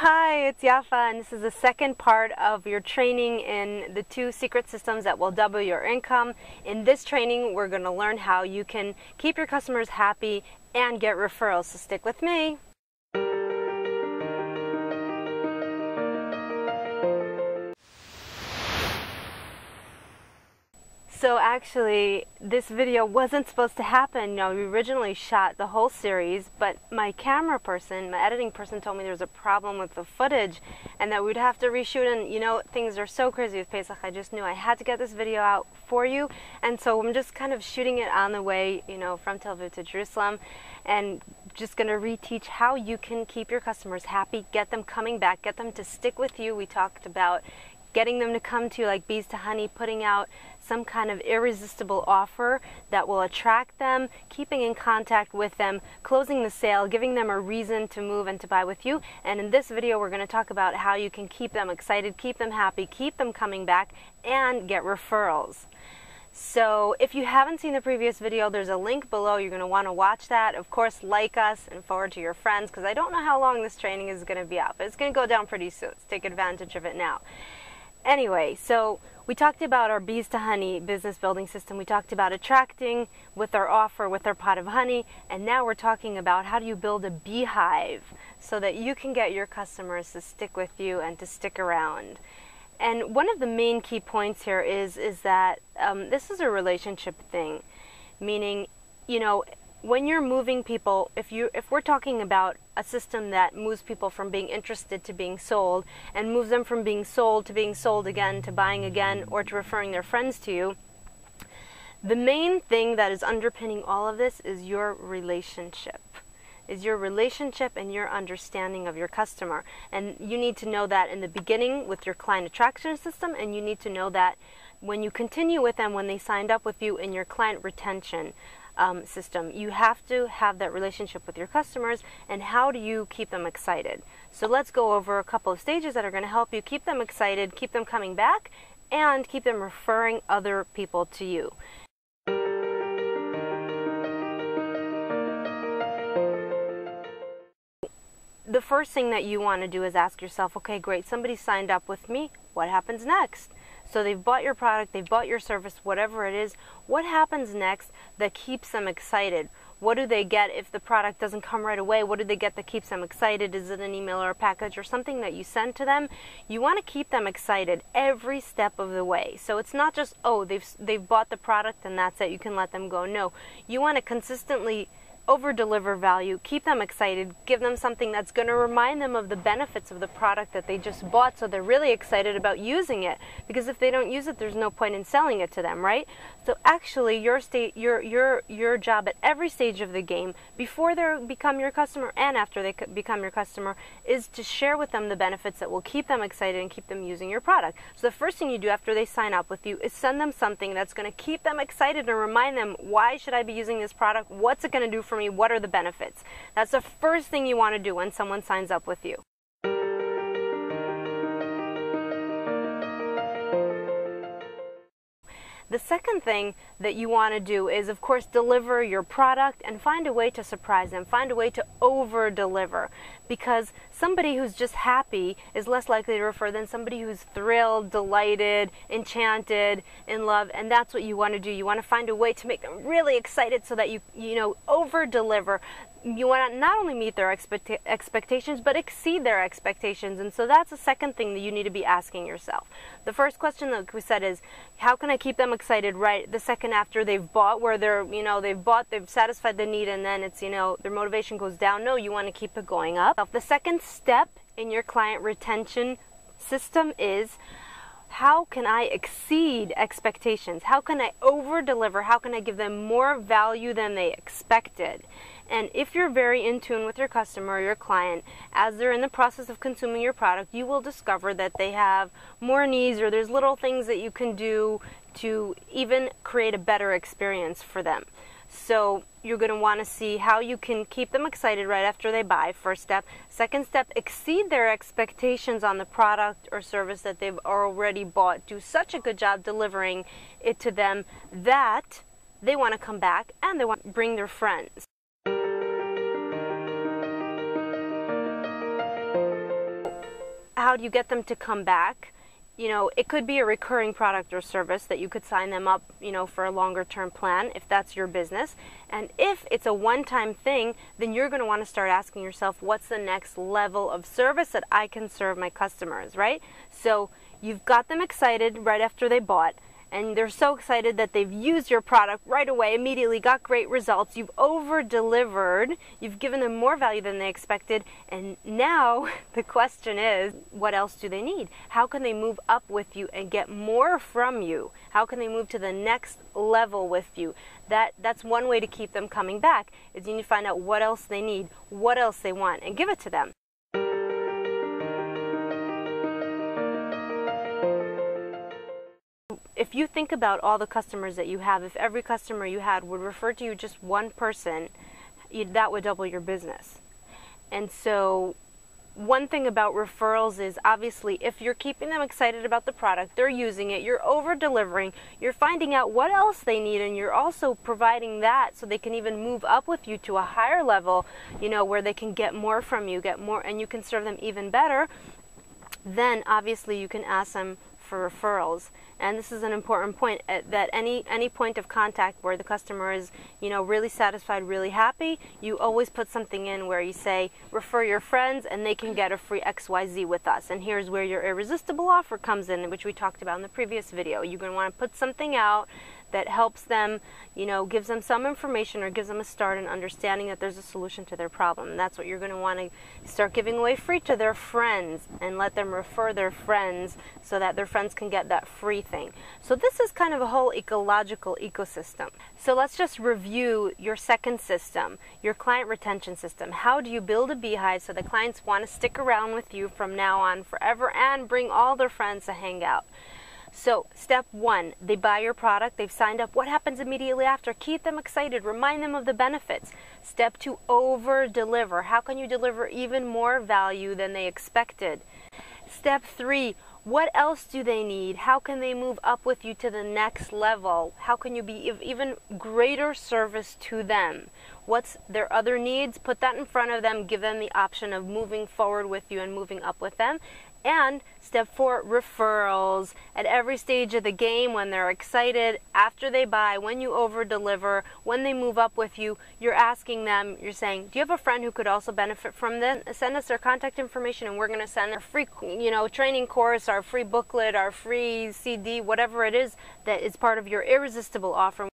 Hi, it's Yaffa, and this is the second part of your training in the 2 secret systems that will double your income. In this training, we're going to learn how you can keep your customers happy and get referrals, so stick with me. So actually, this video wasn't supposed to happen. We originally shot the whole series, but my camera person, my editing person, told me there was a problem with the footage and that we'd have to reshoot, and things are so crazy with Pesach. I just knew I had to get this video out for you, and so I'm just kind of shooting it on the way, from Tel Aviv to Jerusalem, and just going to reteach how you can keep your customers happy, get them coming back, get them to stick with you. We talked about getting them to come to you like bees to honey, putting out some kind of irresistible offer that will attract them, keeping in contact with them, closing the sale, giving them a reason to move and to buy with you. And in this video, we're going to talk about how you can keep them excited, keep them happy, keep them coming back, and get referrals. So if you haven't seen the previous video, there's a link below. You're going to want to watch that. Of course, like us and forward to your friends, because I don't know how long this training is going to be out, but it's going to go down pretty soon. Let's take advantage of it now. Anyway, so we talked about our bees to honey business building system. We talked about attracting with our offer, with our pot of honey, and now we're talking about how do you build a beehive so that you can get your customers to stick with you and to stick around. And one of the main key points here is that this is a relationship thing, meaning, when you're moving people, if we're talking about a system that moves people from being interested to being sold and moves them from being sold to being sold again to buying again or to referring their friends to you, the main thing that is underpinning all of this is your relationship. Is your relationship and your understanding of your customer. And you need to know that in the beginning with your client attraction system, and you need to know that when you continue with them, when they signed up with you in your client retention system. You have to have that relationship with your customers, and how do you keep them excited? So let's go over a couple of stages that are going to help you keep them excited, keep them coming back, and keep them referring other people to you. The first thing that you want to do is ask yourself, okay, great, somebody signed up with me. What happens next? So they've bought your product, they've bought your service, whatever it is. What happens next that keeps them excited? What do they get if the product doesn't come right away? What do they get that keeps them excited? Is it an email or a package or something that you send to them? You want to keep them excited every step of the way. So it's not just, oh, they've bought the product and that's it, you can let them go. No, you want to consistently over-deliver value, keep them excited, give them something that's going to remind them of the benefits of the product that they just bought, so they're really excited about using it. Because if they don't use it, there's no point in selling it to them, right? So actually, your job at every stage of the game, before they become your customer and after they become your customer, is to share with them the benefits that will keep them excited and keep them using your product. So the first thing you do after they sign up with you is send them something that's going to keep them excited and remind them, why should I be using this product? What's it going to do for me? What are the benefits? That's the first thing you want to do when someone signs up with you. The second thing that you want to do is, of course, deliver your product and find a way to surprise them, find a way to over-deliver. Because somebody who's just happy is less likely to refer than somebody who's thrilled, delighted, enchanted, in love, and that's what you want to do. You want to find a way to make them really excited so that you over-deliver. You want to not only meet their expectations, but exceed their expectations. And so that's the second thing that you need to be asking yourself. The first question that we said is, how can I keep them excited right the second after they've bought, where they're, they've satisfied the need, and then it's, their motivation goes down? No, you want to keep it going up. The second step in your client retention system is, how can I exceed expectations? How can I over-deliver? How can I give them more value than they expected? And if you're very in tune with your customer or your client, as they're in the process of consuming your product, you will discover that they have more needs, or there's little things that you can do to even create a better experience for them. So you're going to want to see how you can keep them excited right after they buy, first step. Second step, exceed their expectations on the product or service that they've already bought. Do such a good job delivering it to them that they want to come back and they want to bring their friends. how do you get them to come back? You know, it could be a recurring product or service that you could sign them up, you know, for a longer term plan if that's your business. And if it's a one-time thing, then you're going to want to start asking yourself, what's the next level of service that I can serve my customers, right? So you've got them excited right after they bought, and they're so excited that they've used your product right away, immediately got great results. You've over-delivered. You've given them more value than they expected. And now the question is, what else do they need? How can they move up with you and get more from you? How can they move to the next level with you? That's one way to keep them coming back, is you need to find out what else they need, what else they want, and give it to them. If you think about all the customers that you have, if every customer you had would refer to you just one person, that would double your business. And so one thing about referrals is, obviously, if you're keeping them excited about the product, they're using it, you're over-delivering, you're finding out what else they need, and you're also providing that so they can even move up with you to a higher level, you know, where they can get more from you, get more, and you can serve them even better, then obviously you can ask them for referrals. And this is an important point, that any point of contact where the customer is, you know, really satisfied, really happy, you always put something in where you say, refer your friends and they can get a free XYZ with us. And here's where your irresistible offer comes in, which we talked about in the previous video. You're going to want to put something out that helps them, you know, gives them some information or gives them a start in understanding that there's a solution to their problem. And that's what you're going to want to start giving away free to their friends, and let them refer their friends so that their friends can get that free thing. So this is kind of a whole ecological ecosystem. So let's just review your second system, your client retention system. How do you build a beehive so the clients want to stick around with you from now on forever and bring all their friends to hang out? So step one, they buy your product, they've signed up. What happens immediately after? Keep them excited, remind them of the benefits. Step two, over deliver. How can you deliver even more value than they expected? Step three, what else do they need? How can they move up with you to the next level? How can you be of even greater service to them? What's their other needs? Put that in front of them, give them the option of moving forward with you and moving up with them. And step four, referrals. At every stage of the game, when they're excited, after they buy, when you over deliver, when they move up with you, you're asking them, you're saying, do you have a friend who could also benefit from this? Send us their contact information and we're going to send a free, you know, training course, our free booklet, our free CD, whatever it is that is part of your irresistible offer.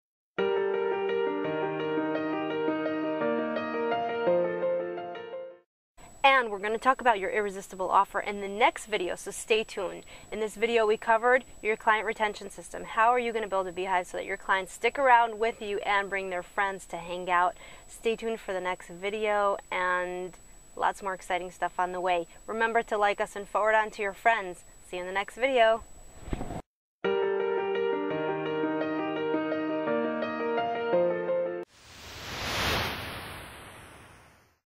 And we're going to talk about your irresistible offer in the next video, so stay tuned. In this video, we covered your client retention system. How are you going to build a beehive so that your clients stick around with you and bring their friends to hang out? Stay tuned for the next video, and lots more exciting stuff on the way. Remember to like us and forward on to your friends. See you in the next video.